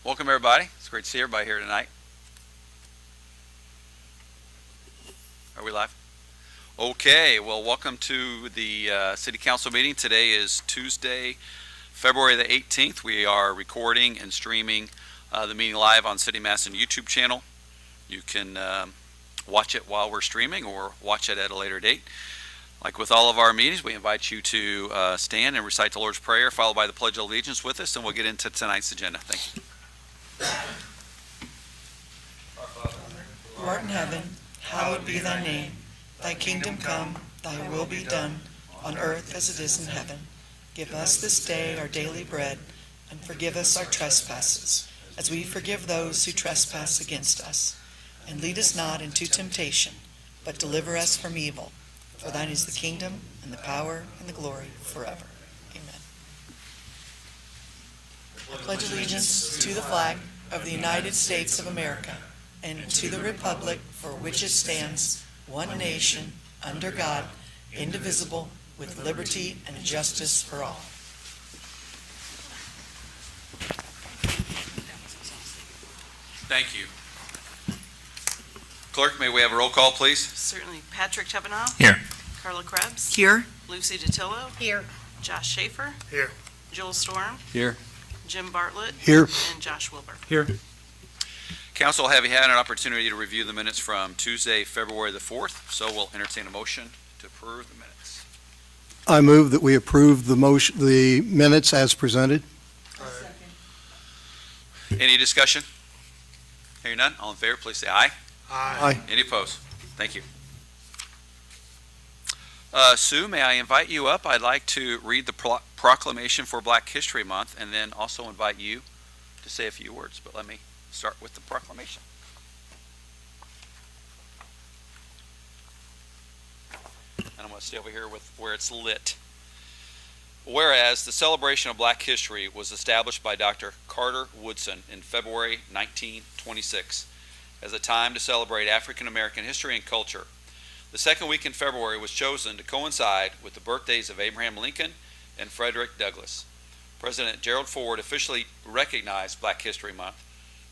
Welcome, everybody. It's great to see everybody here tonight. Are we live? Okay, well, welcome to the City Council meeting. Today is Tuesday, February the 18th. We are recording and streaming the meeting live on City Madison YouTube channel. You can watch it while we're streaming or watch it at a later date. Like with all of our meetings, we invite you to stand and recite the Lord's Prayer, followed by the Pledge of Allegiance with us, and we'll get into tonight's agenda. Thank you. Who art in heaven, hallowed be thy name. Thy kingdom come, thy will be done, on earth as it is in heaven. Give us this day our daily bread, and forgive us our trespasses, as we forgive those who trespass against us. And lead us not into temptation, but deliver us from evil. For thine is the kingdom, and the power, and the glory, forever. Amen. I pledge allegiance to the flag of the United States of America, and to the republic for which it stands, one nation, under God, indivisible, with liberty and justice for all. Thank you. Clerk, may we have a roll call, please? Certainly. Patrick Tevenow. Here. Carla Krebs. Here. Lucy DiTillo. Here. Josh Schaefer. Here. Joel Storm. Here. Jim Bartlett. Here. And Josh Wilbur. Here. Council, have you had an opportunity to review the minutes from Tuesday, February the 4th? So we'll entertain a motion to approve the minutes. I move that we approve the minutes as presented. Any discussion? Hearing none, all in favor, please say aye. Aye. Any opposed? Thank you. Sue, may I invite you up? I'd like to read the proclamation for Black History Month and then also invite you to say a few words. But let me start with the proclamation. And I'm going to stay over here with where it's lit. Whereas the celebration of Black history was established by Dr. Carter Woodson in February 1926 as a time to celebrate African American history and culture. The second week in February was chosen to coincide with the birthdays of Abraham Lincoln and Frederick Douglass. President Gerald Ford officially recognized Black History Month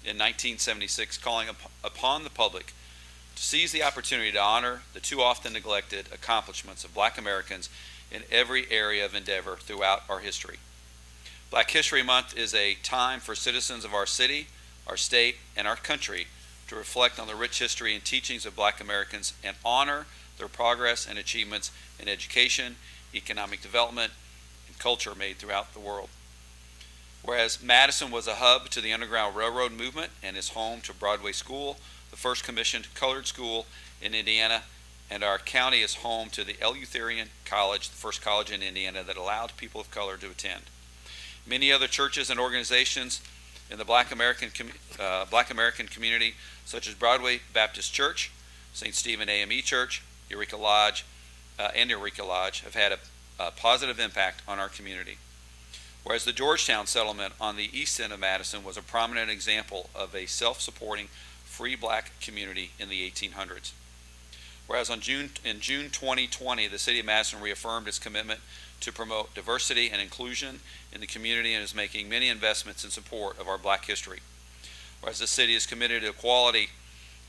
in 1976, calling upon the public to seize the opportunity to honor the too often neglected accomplishments of Black Americans in every area of endeavor throughout our history. Black History Month is a time for citizens of our city, our state, and our country to reflect on the rich history and teachings of Black Americans and honor their progress and achievements in education, economic development, and culture made throughout the world. Whereas Madison was a hub to the Underground Railroad movement and is home to Broadway School, the first commissioned colored school in Indiana, and our county is home to the Eleutherian College, the first college in Indiana that allowed people of color to attend. Many other churches and organizations in the Black American community, such as Broadway Baptist Church, St. Stephen AME Church, Eureka Lodge, have had a positive impact on our community. Whereas the Georgetown settlement on the east end of Madison was a prominent example of a self-supporting free Black community in the 1800s. Whereas in June 2020, the City of Madison reaffirmed its commitment to promote diversity and inclusion in the community and is making many investments in support of our Black history. Whereas the city is committed to equality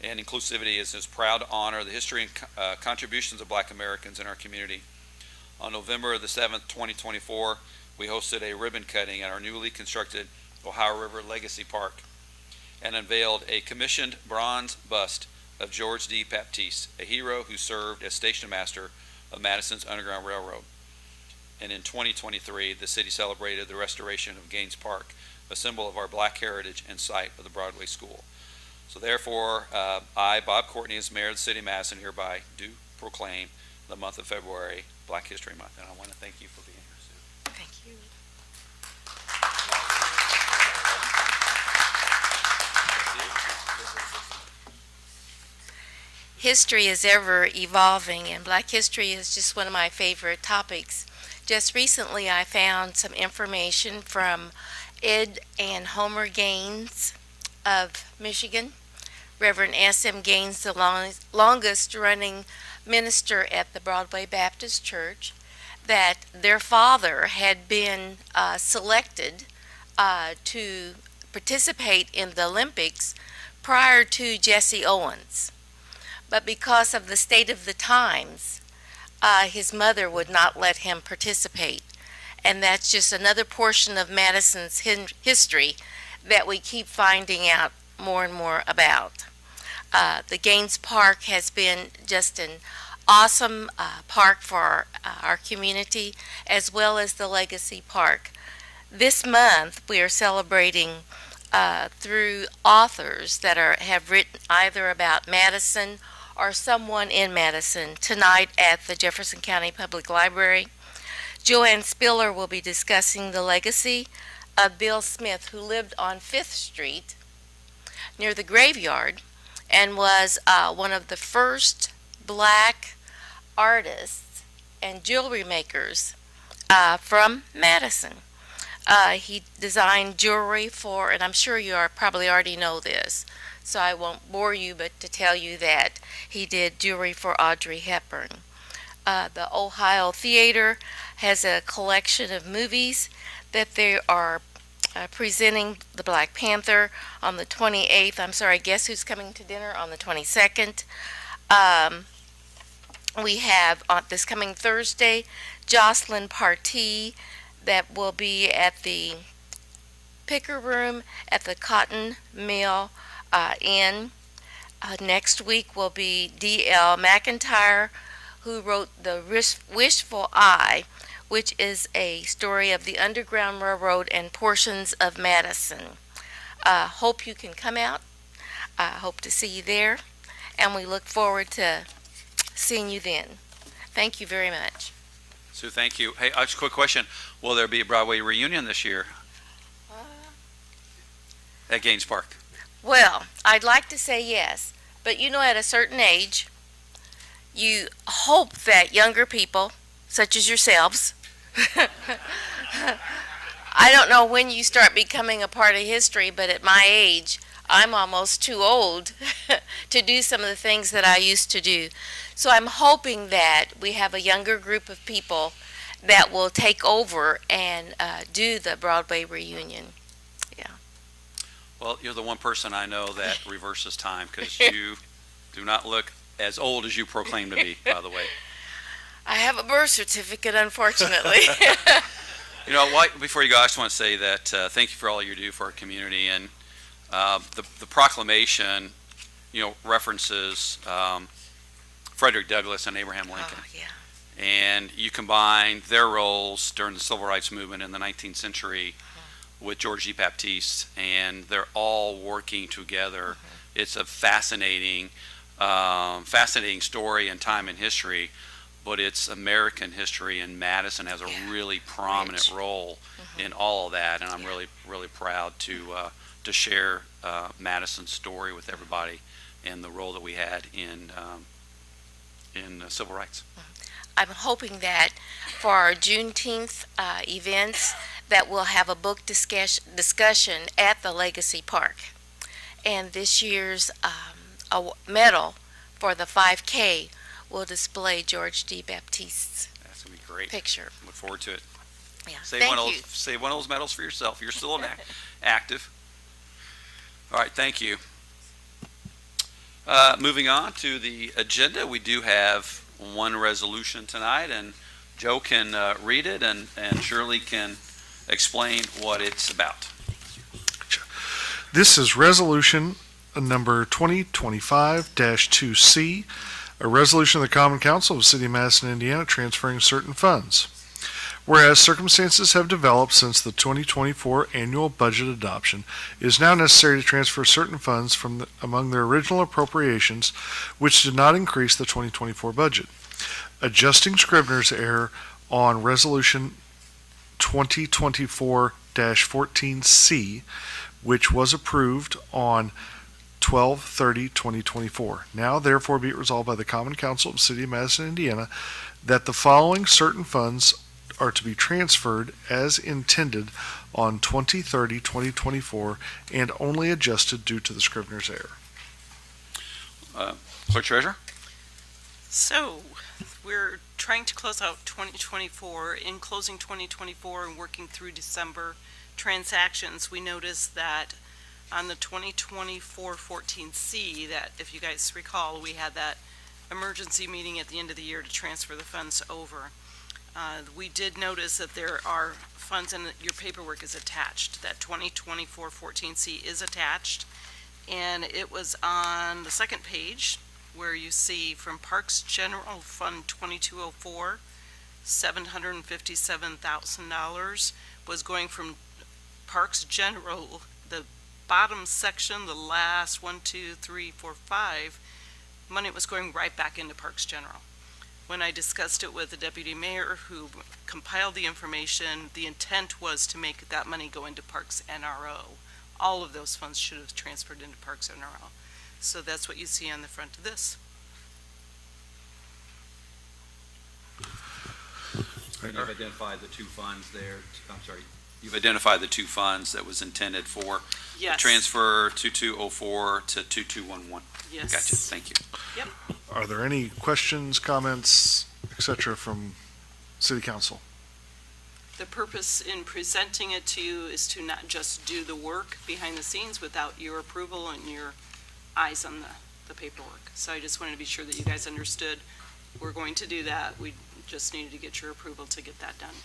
and inclusivity, is proud to honor the history and contributions of Black Americans in our community. On November the 7th, 2024, we hosted a ribbon cutting at our newly constructed Ohio River Legacy Park and unveiled a commissioned bronze bust of George D. Baptiste, a hero who served as station master of Madison's Underground Railroad. And in 2023, the city celebrated the restoration of Gaines Park, a symbol of our Black heritage and site of the Broadway School. So therefore, I, Bob Courtney, as mayor of the city of Madison, hereby do proclaim the month of February Black History Month. And I want to thank you for being here, Sue. Thank you. History is ever evolving, and Black history is just one of my favorite topics. Just recently I found some information from Ed and Homer Gaines of Michigan. Reverend S.M. Gaines, the longest running minister at the Broadway Baptist Church, that their father had been selected to participate in the Olympics prior to Jesse Owens. But because of the state of the times, his mother would not let him participate. And that's just another portion of Madison's history that we keep finding out more and more about. The Gaines Park has been just an awesome park for our community, as well as the Legacy Park. This month, we are celebrating through authors that have written either about Madison or someone in Madison. Tonight at the Jefferson County Public Library, Joanne Spiller will be discussing the legacy of Bill Smith, who lived on 5th Street near the graveyard and was one of the first black artists and jewelry makers from Madison. He designed jewelry for, and I'm sure you probably already know this, so I won't bore you, but to tell you that he did jewelry for Audrey Hepburn. The Ohio Theater has a collection of movies that they are presenting. The Black Panther on the 28th. I'm sorry, guess who's coming to dinner on the 22nd? We have on this coming Thursday, Jocelyn Partee, that will be at the Picker Room at the Cotton Mill Inn. Next week will be D.L. McIntyre, who wrote The Wishful Eye, which is a story of the Underground Railroad and portions of Madison. Hope you can come out. Hope to see you there, and we look forward to seeing you then. Thank you very much. Sue, thank you. Hey, just a quick question. Will there be a Broadway reunion this year at Gaines Park? Well, I'd like to say yes, but at a certain age, you hope that younger people, such as yourselves, I don't know when you start becoming a part of history, but at my age, I'm almost too old to do some of the things that I used to do. So I'm hoping that we have a younger group of people that will take over and do the Broadway reunion. Yeah. Well, you're the one person I know that reverses time, because you do not look as old as you proclaim to be, by the way. I have a birth certificate, unfortunately. Before you go, I just want to say that thank you for all you do for our community. And the proclamation, references Frederick Douglass and Abraham Lincoln. Oh, yeah. And you combine their roles during the Civil Rights Movement in the 19th century with George E. Baptiste, and they're all working together. It's a fascinating story and time in history, but it's American history, and Madison has a really prominent role in all of that, and I'm really, really proud to share Madison's story with everybody and the role that we had in civil rights. I'm hoping that for our Juneteenth events that we'll have a book discussion at the Legacy Park. And this year's a medal for the 5K will display George D. Baptiste's That's going to be great. picture. Look forward to it. Yeah. Save Thank one you. of those medals for yourself. You're still active. All right, thank you. Moving on to the agenda, we do have one resolution tonight, and Joe can read it, and Shirley can explain what it's about. This is resolution number 2025-2C, a resolution of the Common Council of the City of Madison, Indiana, transferring certain funds. Whereas circumstances have developed since the 2024 annual budget adoption, it is now necessary to transfer certain funds from among their original appropriations, which did not increase the 2024 budget. Adjusting Scrivener's error on resolution 2024-14C, which was approved on 12/30/2024. Now therefore be it resolved by the Common Council of the City of Madison, Indiana, that the following certain funds are to be transferred as intended on 20/30/2024 and only adjusted due to the Scrivener's error. Clerk Treasurer? So, we're trying to close out 2024. In closing 2024 and working through December transactions, we noticed that on the 2024-14C, that if you guys recall, we had that emergency meeting at the end of the year to transfer the funds over. We did notice that there are funds, and your paperwork is attached. That 2024-14C is attached, and it was on the second page where you see from Parks General Fund 2204, $757,000 was going from Parks General, the bottom section, the last 1, 2, 3, 4, 5, money was going right back into Parks General. When I discussed it with the deputy mayor who compiled the information, the intent was to make that money go into Parks NRO. All of those funds should have transferred into Parks NRO. So that's what you see on the front of this. And you've identified the two funds there. I'm sorry. You've identified the two funds that was intended for Yes. transfer 2204 to 2211. Yes. Gotcha. Thank you. Are there any questions, comments, et cetera, from city council? The purpose in presenting it to you is to not just do the work behind the scenes without your approval and your eyes on the paperwork. So I just wanted to be sure that you guys understood we're going to do that. We just needed to get your approval to get that done.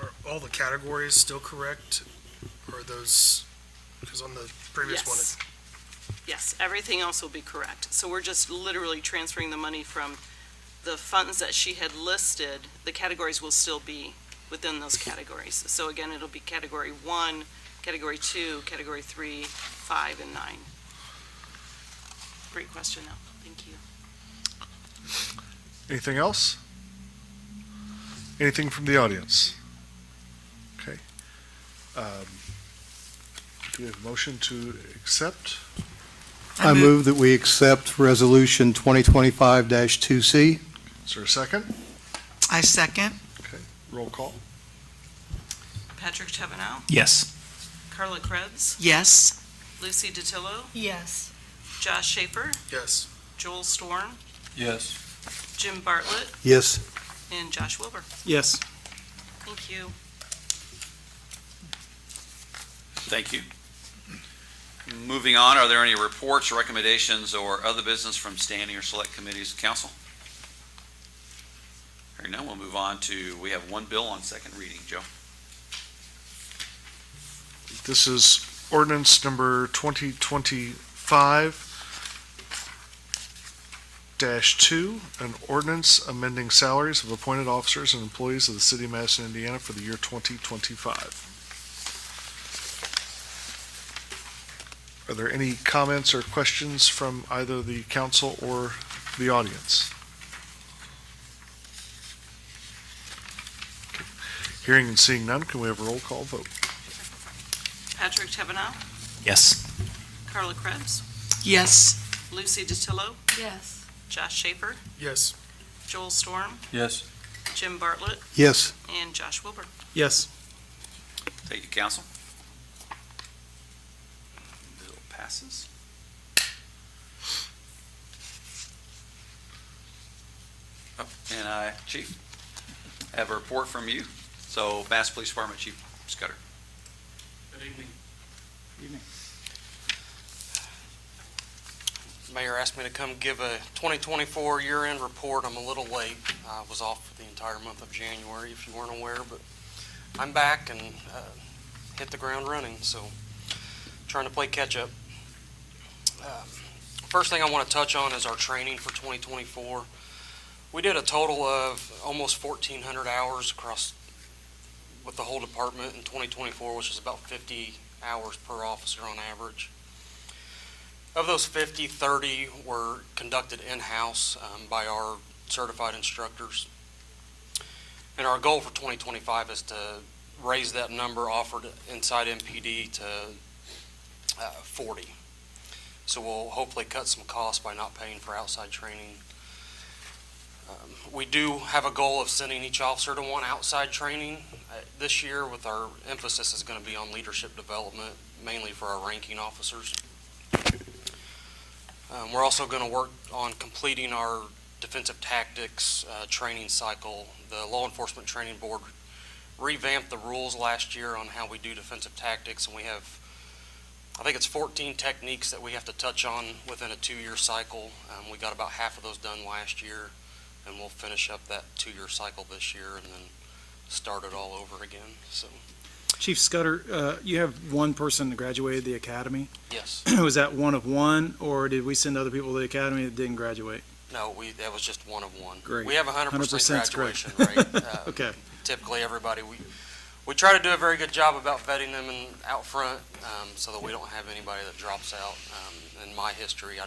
Are all the categories still correct? Or are those, because on the previous one, Yes. Yes, everything else will be correct. So we're just literally transferring the money from the funds that she had listed. The categories will still be within those categories. So again, it'll be category 1, category 2, category 3, 5, and 9. Great question, though. Thank you. Anything else? Anything from the audience? Okay. Do we have a motion to accept? I move that we accept Resolution 2025-2C. Is there a second? I second. Okay, roll call. Patrick Chevanow, Yes. Carla Krebs, Yes. Lucy DiTillo, Yes. Josh Schaefer, yes. Joel Storm, Yes. Jim Bartlett, Yes. and Josh Wilbur. Yes. Thank you. Thank you. Moving on, are there any reports, recommendations, or other business from standing or select committees of council? Hearing none, we'll move on to, we have one bill on second reading. Joe? This is ordinance number 2025-2, an ordinance amending salaries of appointed officers and employees of the city of Madison, Indiana for the year 2025. Are there any comments or questions from either the council or the audience? Okay. Hearing and seeing none, can we have a roll call vote? Patrick Chevanow, Yes. Carla Krebs, Yes. Lucy DiTillo, Yes. Josh Schaefer, Yes. Joel Storm, Yes. Jim Bartlett, Yes. and Josh Wilbur. Yes. Thank you, council. Bill passes. Oh, and Chief, I have a report from you. So, Madison Police Department Chief Scudder. Good evening. Mayor asked me to come give a 2024 year-end report. I'm a little late. I was off for the entire month of January, if you weren't aware, but I'm back and hit the ground running, so trying to play catch-up. First thing I want to touch on is our training for 2024. We did a total of almost 1,400 hours across with the whole department in 2024, which is about 50 hours per officer on average. Of those 50, 30 were conducted in-house by our certified instructors. And our goal for 2025 is to raise that number offered inside MPD to 40. So we'll hopefully cut some costs by not paying for outside training. We do have a goal of sending each officer to one outside training this year, with our emphasis is going to be on leadership development, mainly for our ranking officers. We're also going to work on completing our defensive tactics training cycle. The Law Enforcement Training Board revamped the rules last year on how we do defensive tactics, and we have, I think it's 14 techniques that we have to touch on within a 2-year cycle. We got about half of those done last year, and we'll finish up that 2-year cycle this year and then start it all over again. So, Chief Scudder, you have one person that graduated the academy. yes. Was that one of one, or did we send other people to the academy that didn't graduate? No, that was just one of one. Great. We have a 100% 100% 's great. graduation rate. Okay. Typically, everybody, we try to do a very good job about vetting them out front, so that we don't have anybody that drops out. In my history, I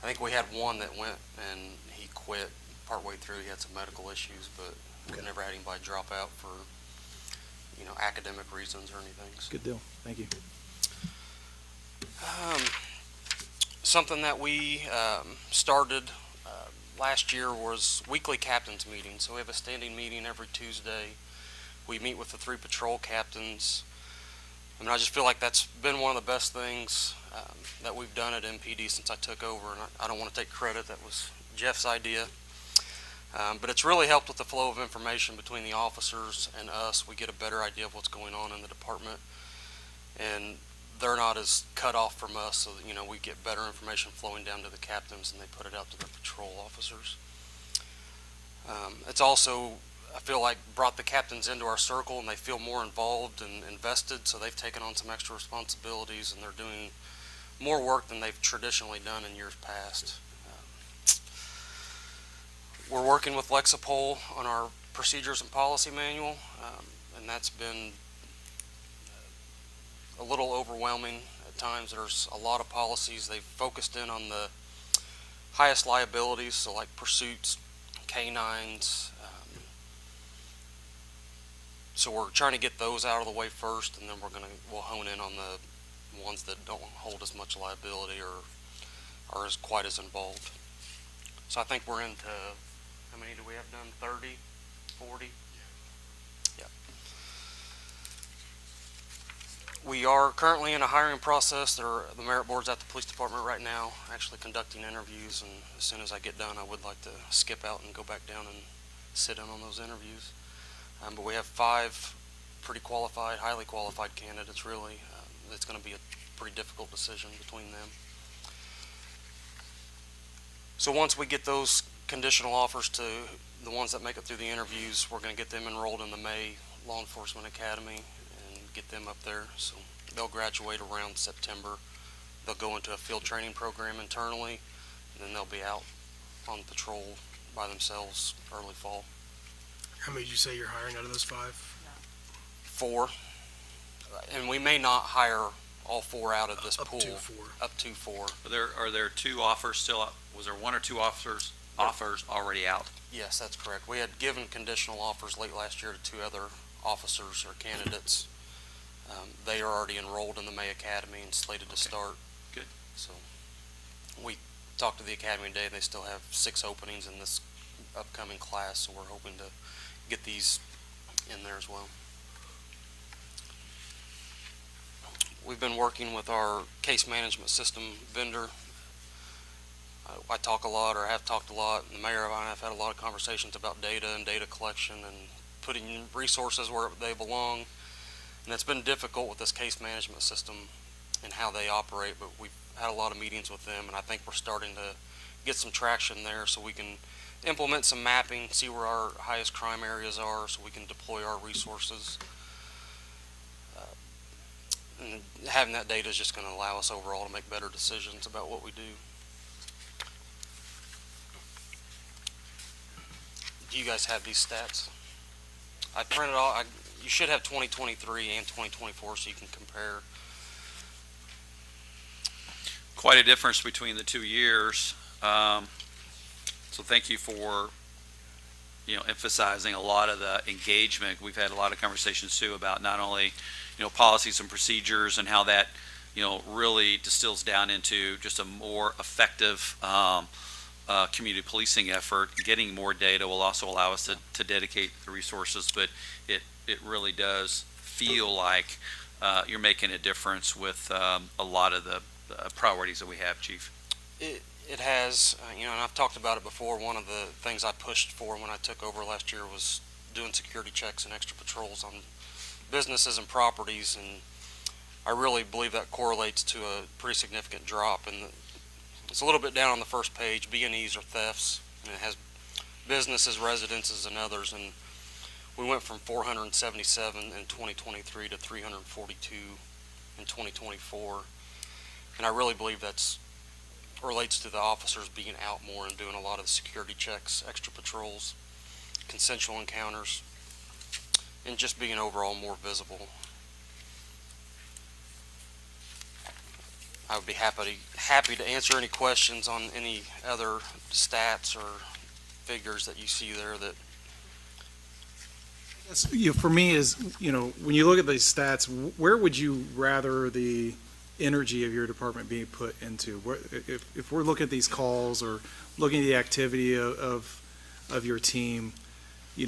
think we had one that went and he quit partway through. He had some medical issues, but we've never had anybody drop out for, academic reasons or anything. So. Good deal. Thank you. Something that we started last year was weekly captains meetings. So we have a standing meeting every Tuesday. We meet with the 3 patrol captains. I just feel like that's been one of the best things that we've done at MPD since I took over, and I don't want to take credit. That was Jeff's idea. But it's really helped with the flow of information between the officers and us. We get a better idea of what's going on in the department, and they're not as cut off from us, so that, we get better information flowing down to the captains, and they put it out to the patrol officers. It's also, I feel like, brought the captains into our circle, and they feel more involved and invested, so they've taken on some extra responsibilities, and they're doing more work than they've traditionally done in years past. We're working with Lexapol on our procedures and policy manual, and that's been a little overwhelming at times. There's a lot of policies. They've focused in on the highest liabilities, so like pursuits, canines. So we're trying to get those out of the way first, and then we'll hone in on the ones that don't hold as much liability or are quite as involved. So I think we're into, how many do we have done? 30, 40? Yeah. We are currently in a hiring process. The merit board's at the police department right now, actually conducting interviews, and as soon as I get done, I would like to skip out and go back down and sit in on those interviews. But we have 5 pretty qualified, highly qualified candidates, really. It's going to be a pretty difficult decision between them. So once we get those conditional offers to the ones that make it through the interviews, we're going to get them enrolled in the May Law Enforcement Academy and get them up there. So they'll graduate around September. They'll go into a field training program internally, and then they'll be out on patrol by themselves early fall. How many did you say you're hiring out of those 5? 4. And we may not hire all 4 out of this pool. Up to 4. Are there 2 offers still out? Was there 1 or 2 offers already out? Yes, that's correct. We had given conditional offers late last year to 2 other officers or candidates. They are already enrolled in the May Academy and slated to start. Good. So we talked to the Academy today. They still have 6 openings in this upcoming class, so we're hoping to get these in there as well. We've been working with our case management system vendor. I talk a lot, or have talked a lot, and the mayor and I have had a lot of conversations about data and data collection and putting resources where they belong. And it's been difficult with this case management system and how they operate, but we've had a lot of meetings with them, and I think we're starting to get some traction there so we can implement some mapping, see where our highest crime areas are so we can deploy our resources. And having that data is just going to allow us overall to make better decisions about what we do. Do you guys have these stats? I printed all. You should have 2023 and 2024 so you can compare. Quite a difference between the 2 years. So thank you for emphasizing a lot of the engagement. We've had a lot of conversations too about not only policies and procedures and how that really distills down into just a more effective community policing effort. Getting more data will also allow us to dedicate the resources, but it really does feel like you're making a difference with a lot of the priorities that we have, Chief. It has, and I've talked about it before. One of the things I pushed for when I took over last year was doing security checks and extra patrols on businesses and properties, and I really believe that correlates to a pretty significant drop. And it's a little bit down on the first page, B&Es or thefts, and it has businesses, residences, and others, and we went from 477 in 2023 to 342 in 2024, and I really believe that's relates to the officers being out more and doing a lot of the security checks, extra patrols, consensual encounters, and just being overall more visible. I would be happy to answer any questions on any other stats or figures that you see there that. For me is, when you look at these stats, where would you rather the energy of your department being put into? If we're looking at these calls or looking at the activity of your team,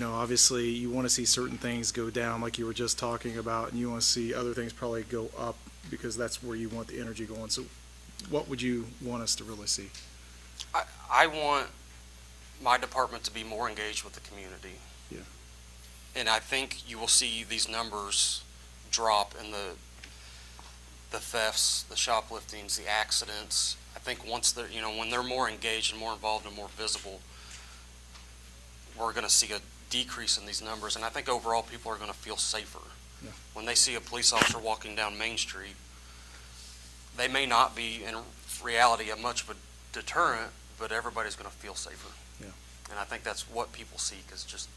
obviously you want to see certain things go down like you were just talking about, and you want to see other things probably go up because that's where you want the energy going. So what would you want us to really see? I want my department to be more engaged with the community. Yeah. And I think you will see these numbers drop in the thefts, the shopliftings, the accidents. I think once they're, when they're more engaged and more involved and more visible, we're going to see a decrease in these numbers. And I think overall people are going to feel safer. Yeah. When they see a police officer walking down Main Street, they may not be in reality much of a deterrent, but everybody's going to feel safer. Yeah. And I think that's what people seek, is just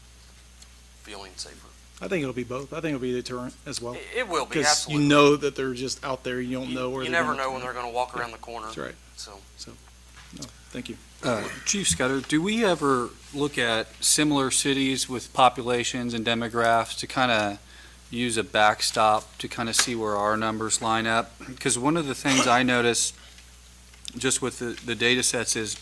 feeling safer. I think it'll be both. I think it'll be a deterrent as well. It will be, Because absolutely. you know that they're just out there. You don't know where You they're never gonna know when they're going to walk around the corner. That's right. So No, thank you. Chief Scudder, do we ever look at similar cities with populations and demographics to kind of use a backstop to kind of see where our numbers line up? Because one of the things I notice just with the data sets is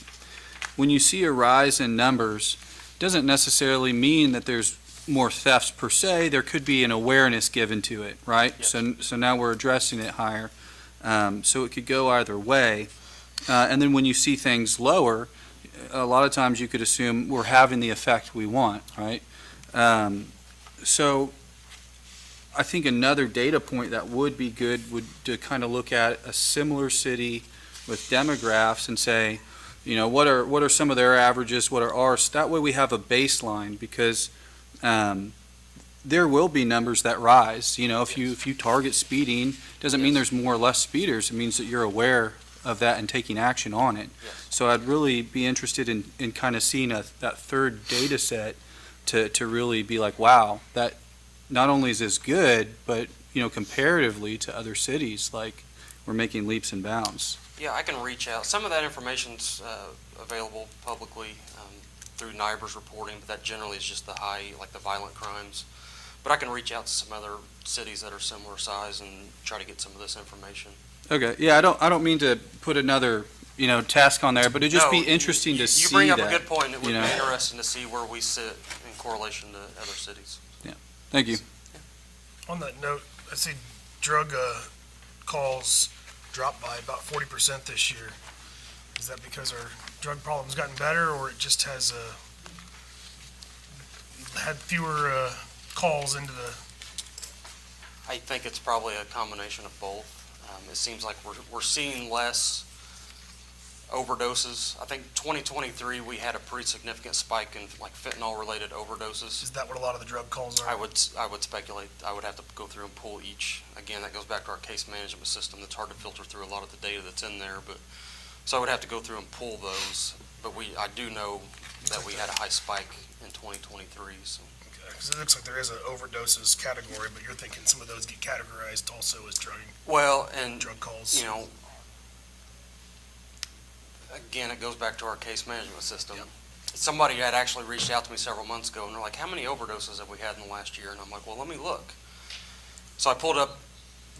when you see a rise in numbers, doesn't necessarily mean that there's more thefts per se. There could be an awareness given to it, right? Yes. So now we're addressing it higher. So it could go either way. And then when you see things lower, a lot of times you could assume we're having the effect we want, right? So I think another data point that would be good would to kind of look at a similar city with demographs and say, what are some of their averages, what are ours? That way we have a baseline, because there will be numbers that rise. If you target speeding, doesn't mean there's more or less speeders. It means that you're aware of that and taking action on it. Yes. So I'd really be interested in kind of seeing that third data set to really be like, wow, that not only is this good, but comparatively to other cities, like we're making leaps and bounds. yeah, I can reach out. Some of that information's available publicly through NIBR's reporting, but that generally is just the the violent crimes. But I can reach out to some other cities that are similar size and try to get some of this information. Okay, yeah, I don't mean to put another, task on there, but it'd just be interesting to see that. You bring up a good point. It would you know. be interesting to see where we sit in correlation to other cities. Thank you. On that note, I see drug calls dropped by about 40% this year. Is that because our drug problem's gotten better, or it just has had fewer calls into the? I think it's probably a combination of both. It seems like we're seeing less overdoses. I think 2023 we had a pretty significant spike in fentanyl-related overdoses. Is that what a lot of the drug calls are? I would speculate. I would have to go through and pull each. Again, that goes back to our case management system. That's hard to filter through a lot of the data that's in there. So I would have to go through and pull those. But I do know that we had a high spike in 2023. So. Because it looks like there is an overdoses category, but you're thinking some of those get categorized also as drug calls. Again, it goes back to our case management system. Yep. Somebody had actually reached out to me several months ago, and they're like, how many overdoses have we had in the last year? And I'm like, well, let me look. So I pulled up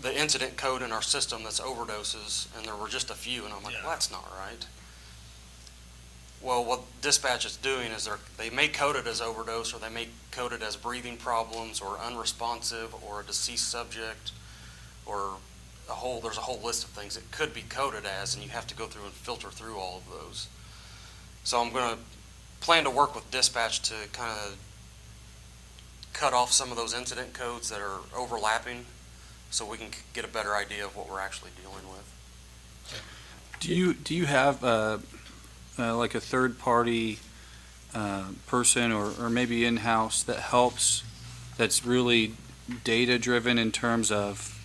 the incident code in our system that's overdoses, and there were just a few, and I'm like, well, that's not right. Well, what dispatch is doing is they may code it as overdose, or they may code it as breathing problems, or unresponsive, or a deceased subject, or there's a whole list of things it could be coded as, and you have to go through and filter through all of those. So I'm going to plan to work with dispatch to kind of cut off some of those incident codes that are overlapping so we can get a better idea of what we're actually dealing with. Do you have like a third party person or maybe in-house that helps, that's really data driven in terms of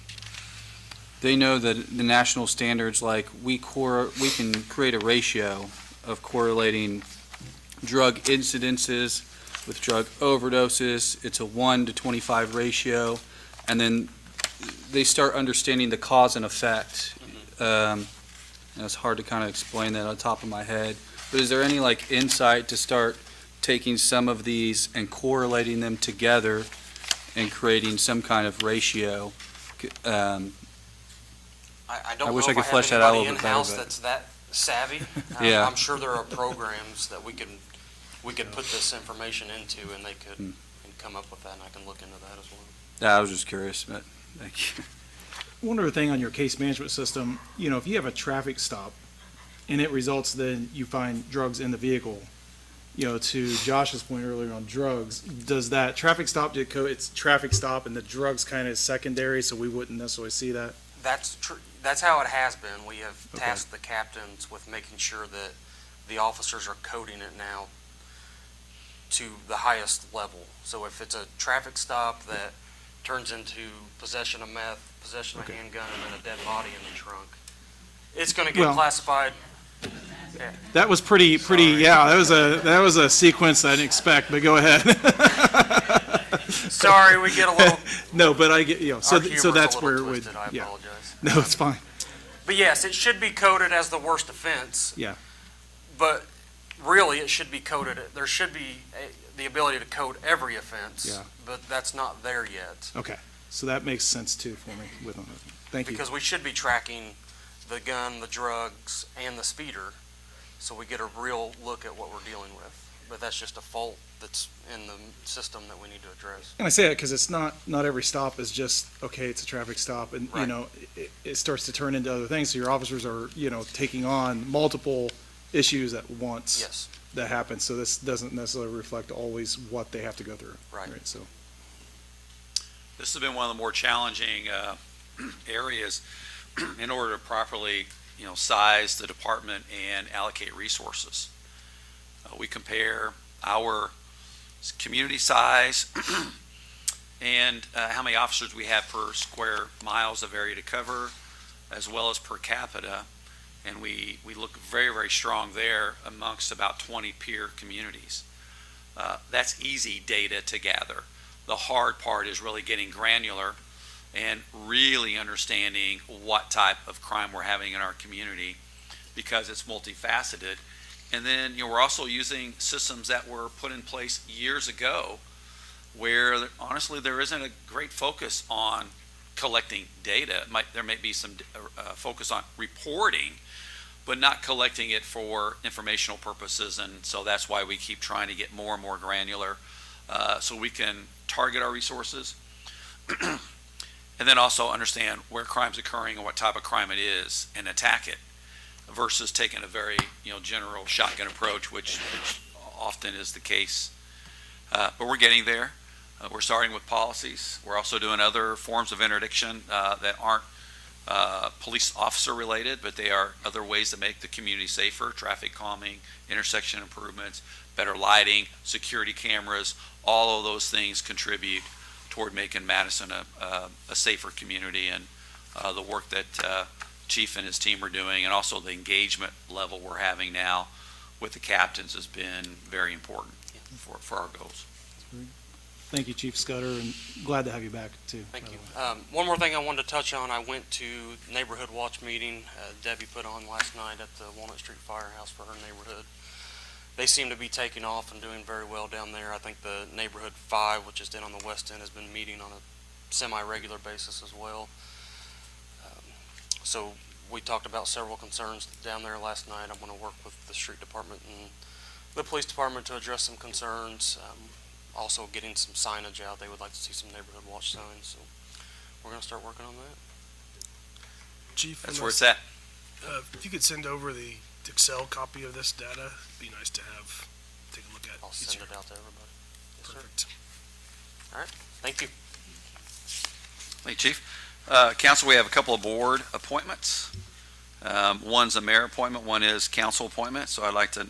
they know that the national standards, like we can create a ratio of correlating drug incidences with drug overdoses. It's a 1 to 25 ratio, and then they start understanding the cause and effect. And it's hard to kind of explain that on top of my head. But is there any like insight to start taking some of these and correlating them together and creating some kind of ratio? I don't I know wish if I could have flesh that out a anybody little bit better, in-house but- that's that savvy. Yeah. I'm sure there are programs that we could put this information into, and they could and come up with that, and I can look into that as well. Yeah, I was just curious, but thank you. One other thing on your case management system, you know, if you have a traffic stop and it results then you find drugs in the vehicle, you know, to Josh's point earlier on drugs, does that traffic stop, it's traffic stop and the drugs kind of secondary, so we wouldn't necessarily see that? That's true. That's how it has been. We have Okay. tasked the captains with making sure that the officers are coding it now to the highest level. So if it's a traffic stop that turns into possession of meth, possession of a Okay. handgun, and then a dead body in the trunk, it's going to get Well- classified. That was pretty, Sorry. yeah, that was a sequence I didn't expect, but go ahead. Sorry, we get a little. No, but I get, you know, Our so humor's that's a where little it would, twisted. I yeah. apologize. No, it's fine. But yes, it should be coded as the worst offense. Yeah. But really, it should be coded, there should be the ability to code every offense. Yeah. But that's not there yet. Okay, so that makes sense too for me with, thank you. Because we should be tracking the gun, the drugs, and the speeder, so we get a real look at what we're dealing with. But that's just a fault that's in the system that we need to address. And I say that because it's not every stop is just, okay, it's a traffic stop, and, you Right. know, it starts to turn into other things, so your officers are, you know, taking on multiple issues at once. Yes, That happen, so this doesn't necessarily reflect always what they have to go through. right. So, This has been one of the more challenging areas in order to properly, size the department and allocate resources. We compare our community size and how many officers we have per square miles of area to cover, as well as per capita, and we look very, very strong there amongst about 20 peer communities. That's easy data to gather. The hard part is really getting granular and really understanding what type of crime we're having in our community, because it's multifaceted. And then, we're also using systems that were put in place years ago where honestly there isn't a great focus on collecting data. There may be some focus on reporting, but not collecting it for informational purposes. And so that's why we keep trying to get more and more granular so we can target our resources and then also understand where crime's occurring and what type of crime it is and attack it, versus taking a very general shotgun approach, which often is the case. But we're getting there. We're starting with policies. We're also doing other forms of interdiction that aren't police officer related, but they are other ways to make the community safer: traffic calming, intersection improvements, better lighting, security cameras. All of those things contribute toward making Madison a safer community, and the work that Chief and his team are doing, and also the engagement level we're having now with the captains, has been very important for our goals. thank you, Chief Scudder, and glad to have you back too. Thank by you. the way. One more thing I wanted to touch on, I went to Neighborhood Watch meeting Debbie put on last night at the Walnut Street Firehouse for her neighborhood. They seem to be taking off and doing very well down there. I think the Neighborhood 5, which is down on the west end, has been meeting on a semi-regular basis as well. So we talked about several concerns down there last night. I'm going to work with the street department and the police department to address some concerns. Also getting some signage out. They would like to see some Neighborhood Watch signs. So we're going to start working on that. Chief, That's where it's at. if you could send over the Excel copy of this data, it'd be nice to have, take a look at. I'll each send year. it out to everybody. Yes, sir. Perfect. Thank you. Thank you, Chief. Council, we have a couple of board appointments. One's a mayor appointment, one is council appointment. So I'd like to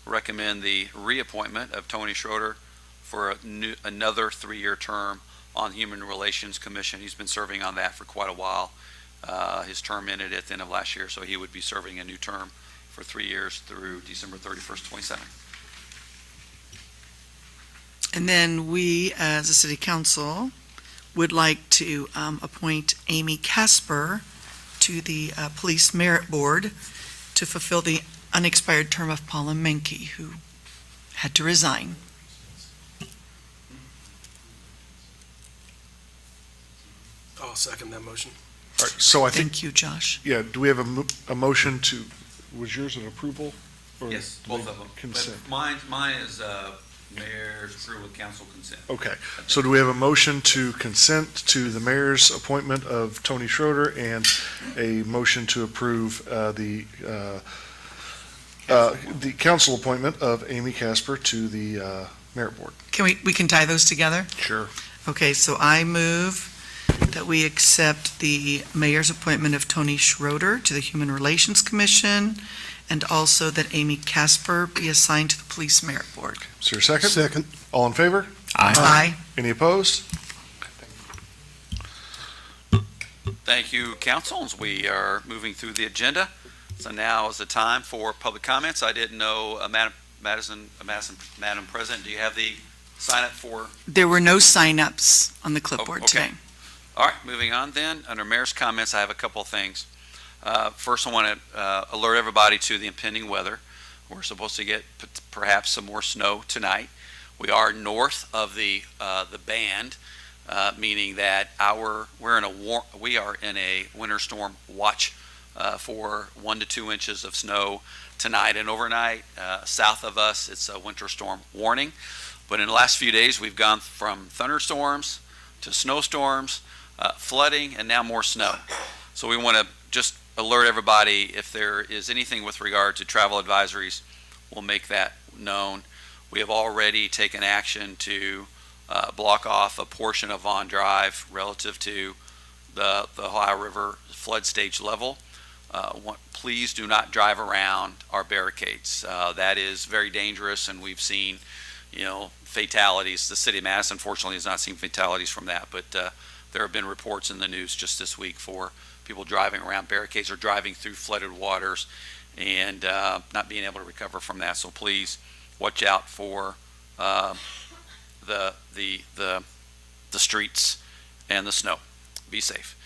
recommend the reappointment of Tony Schroeder for another 3-year term on the Human Relations Commission. He's been serving on that for quite a while. His term ended at the end of last year, so he would be serving a new term for 3 years through December 31st, 27. And then we, as a city council, would like to appoint Amy Casper to the Police Merit Board to fulfill the unexpired term of Paula Menke, who had to resign. I'll second that motion. All right, so I think, Thank you, Josh. yeah, do we have a motion to, was yours an approval? Or Yes, do we both of them. Consent. But mine is mayor's approval with council consent. Okay, so do we have a motion to consent to the mayor's appointment of Tony Schroeder and a motion to approve the council appointment of Amy Casper to the merit board? We can tie those together? Sure. Okay, so I move that we accept the mayor's appointment of Tony Schroeder to the Human Relations Commission, and also that Amy Casper be assigned to the Police Merit Board. Is there a second? Second. All in favor? Aye. Any opposed? Thank you, council. As we are moving through the agenda, so now is the time for public comments. I didn't know, Madam President, do you have the sign up for? There were no sign-ups on the clipboard okay. today. All right, moving on then. Under mayor's comments, I have a couple of things. First, I want to alert everybody to the impending weather. We're supposed to get perhaps some more snow tonight. We are north of the band, meaning that we are in a winter storm watch for 1 to 2 inches of snow tonight and overnight. South of us, it's a winter storm warning. But in the last few days, we've gone from thunderstorms to snowstorms, flooding, and now more snow. So we want to just alert everybody if there is anything with regard to travel advisories, we'll make that known. We have already taken action to block off a portion of Vaughn Drive relative to the Ohio River flood stage level. Please do not drive around our barricades. That is very dangerous, and we've seen, fatalities. The city of Madison, unfortunately, has not seen fatalities from that, but there have been reports in the news just this week for people driving around barricades or driving through flooded waters and not being able to recover from that. So please watch out for the streets and the snow. Be safe.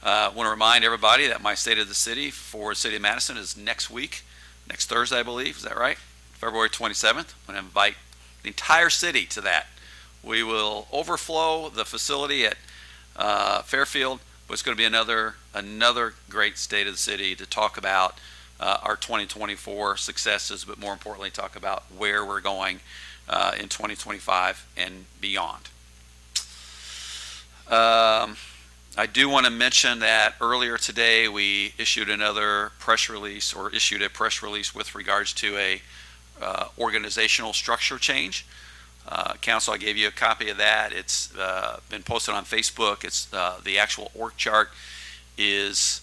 I want to remind everybody that my State of the City for the City of Madison is next week, next Thursday, I believe. Is that right? February 27th. I'm going to invite the entire city to that. We will overflow the facility at Fairfield, but it's going to be another great State of the City to talk about our 2024 successes, but more importantly, talk about where we're going in 2025 and beyond. I do want to mention that earlier today we issued a press release with regards to a organizational structure change. Council, I gave you a copy of that. It's been posted on Facebook. It's the actual org chart is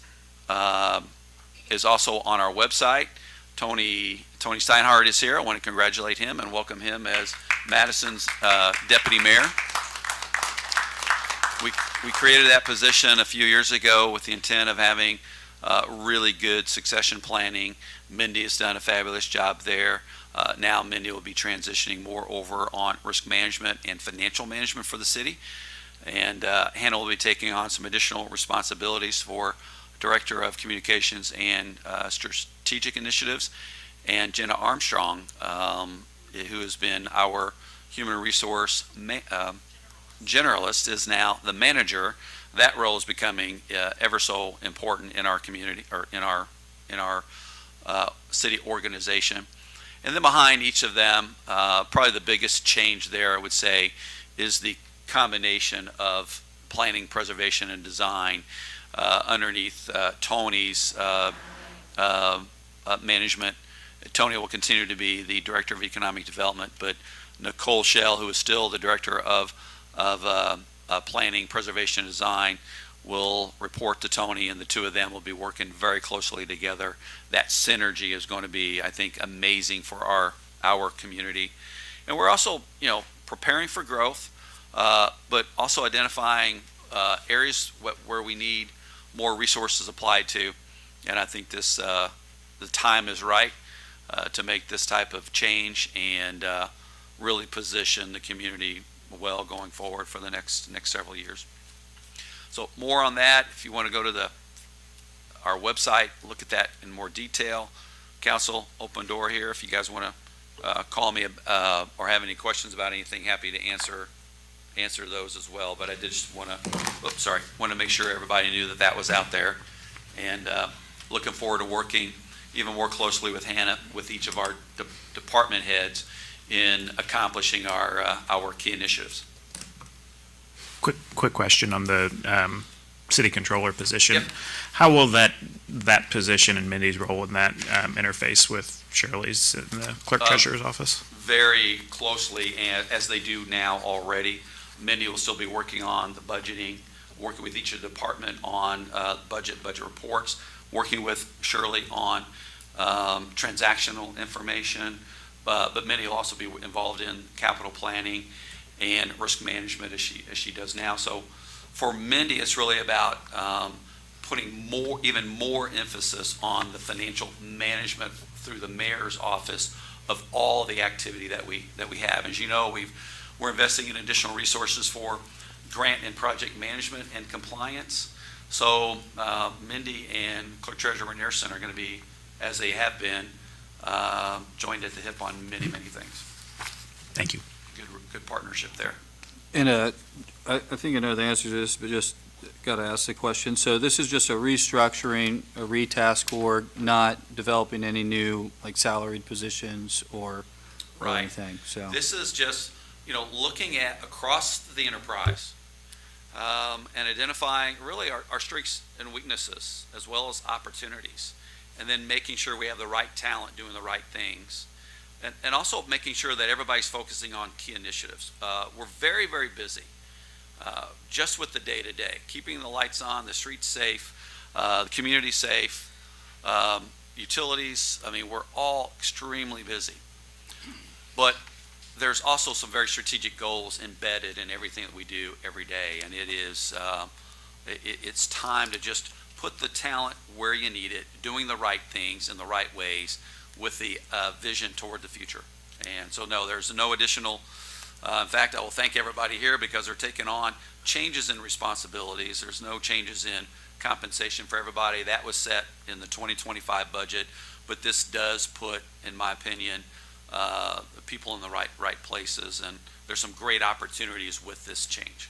also on our website. Tony Steinhardt is here. I want to congratulate him and welcome him as Madison's deputy mayor. We created that position a few years ago with the intent of having really good succession planning. Mindy has done a fabulous job there. Now Mindy will be transitioning more over on risk management and financial management for the city. And Hannah will be taking on some additional responsibilities for Director of Communications and Strategic Initiatives. And Jenna Armstrong, who has been our human resource generalist, is now the manager. That role is becoming ever so important in our community, or in our city organization. And then behind each of them, probably the biggest change there, I would say, is the combination of planning, preservation, and design underneath Tony's management. Tony will continue to be the Director of Economic Development, but Nicole Shell, who is still the Director of Planning, Preservation, and Design, will report to Tony, and the two of them will be working very closely together. That synergy is going to be, I think, amazing for our community. And we're also, preparing for growth, but also identifying areas where we need more resources applied to. And I think the time is right to make this type of change and really position the community well going forward for the next several years. So more on that, if you want to go to our website, look at that in more detail. Council, open door here. If you guys want to call me or have any questions about anything, happy to answer those as well. But I did just want to make sure everybody knew that was out there, and looking forward to working even more closely with Hannah, with each of our department heads in accomplishing our key initiatives. Quick question on the city controller position. Yep. How will that position and Mindy's role in that interface with Shirley's in the clerk treasurer's office? Very closely, and as they do now already. Mindy will still be working on the budgeting, working with each of the department on budget reports, working with Shirley on transactional information, but Mindy will also be involved in capital planning and risk management as she does now. So for Mindy, it's really about putting even more emphasis on the financial management through the mayor's office of all the activity that we have. As you know, we're investing in additional resources for grant and project management and compliance. So Mindy and Clerk Treasurer Niersen are going to be, as they have been, joined at the hip on many things. Thank you. Good partnership there. And I think I know the answer to this, but just got to ask the question. So this is just a restructuring, a retask org, not developing any new salaried positions or Right. anything. So This is just, looking at across the enterprise and identifying really our strengths and weaknesses as well as opportunities, and then making sure we have the right talent doing the right things. And also making sure that everybody's focusing on key initiatives. We're very busy just with the day-to-day, keeping the lights on, the streets safe, the community safe, utilities. I mean, we're all extremely busy. But there's also some very strategic goals embedded in everything that we do every day, and it's time to just put the talent where you need it, doing the right things in the right ways, with the vision toward the future. And so no, there's no additional, in fact, I will thank everybody here because they're taking on changes in responsibilities. There's no changes in compensation for everybody. That was set in the 2025 budget, but this does put, in my opinion, people in the right places, and there's some great opportunities with this change.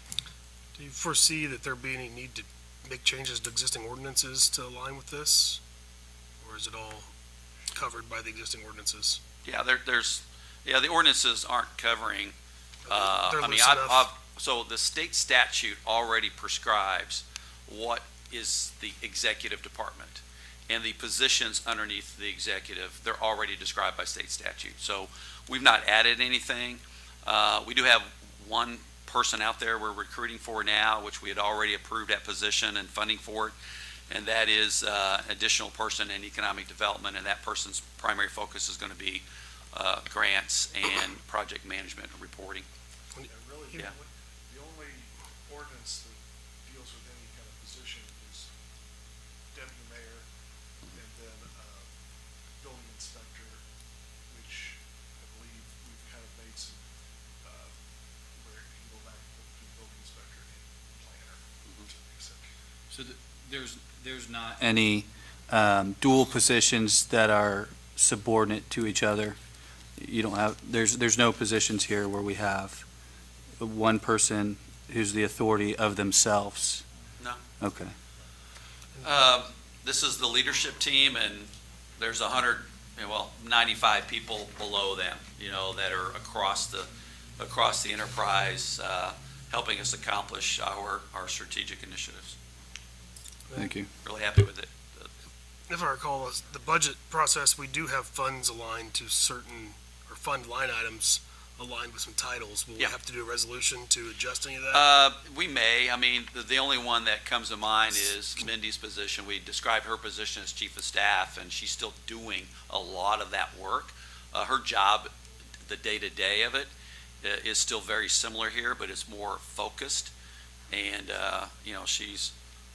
Do you foresee that there be any need to make changes to existing ordinances to align with this? Or is it all covered by the existing ordinances? Yeah, the ordinances aren't covering. They're loose enough. So the state statute already prescribes what is the executive department, and the positions underneath the executive, they're already described by state statute. So we've not added anything. We do have one person out there we're recruiting for now, which we had already approved that position and funding for it. And that is additional person in economic development, and that person's primary focus is going to be grants and project management and reporting. Yeah. The only ordinance that deals with any kind of position is deputy mayor and then building inspector, which I believe we've kind of made some, where you can go back to building inspector and planner. So there's not any dual positions that are subordinate to each other. You don't have, there's no positions here where we have one person who's the authority of themselves. No. Okay. This is the leadership team, and there's 95 people below them, that are across the enterprise, helping us accomplish our strategic initiatives. Thank you. Really happy with it. If I recall, the budget process, we do have funds aligned to certain, or fund line items aligned with some titles. Will we Yeah. have to do a resolution to adjust any of that? We may. I mean, the only one that comes to mind is Mindy's position. We described her position as chief of staff, and she's still doing a lot of that work. Her job, the day-to-day of it, is still very similar here, but it's more focused. And, she's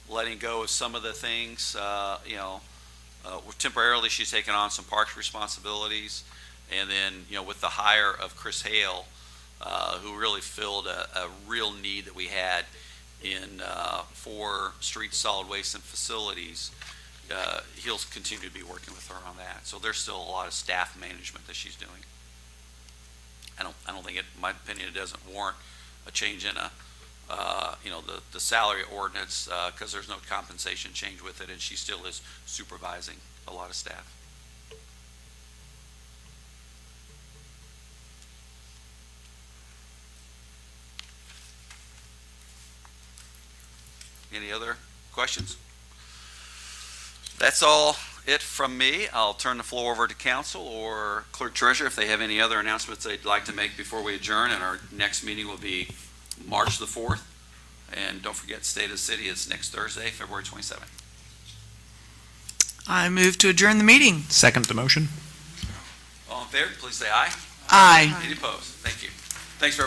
letting go of some of the things, temporarily she's taken on some parks responsibilities. And then, with the hire of Chris Hale, who really filled a real need that we had for street solid waste and facilities, he'll continue to be working with her on that. So there's still a lot of staff management that she's doing. I don't think in my opinion, it doesn't warrant a change in the salary ordinance, because there's no compensation change with it, and she still is supervising a lot of staff. Any other questions? That's all it from me. I'll turn the floor over to council or clerk treasurer if they have any other announcements they'd like to make before we adjourn, and our next meeting will be March the 4th. And don't forget, State of the City is next Thursday, February 27th. I move to adjourn the meeting. Second the motion. All in favor, please say aye. Aye. Any opposed? Thank you. Thanks for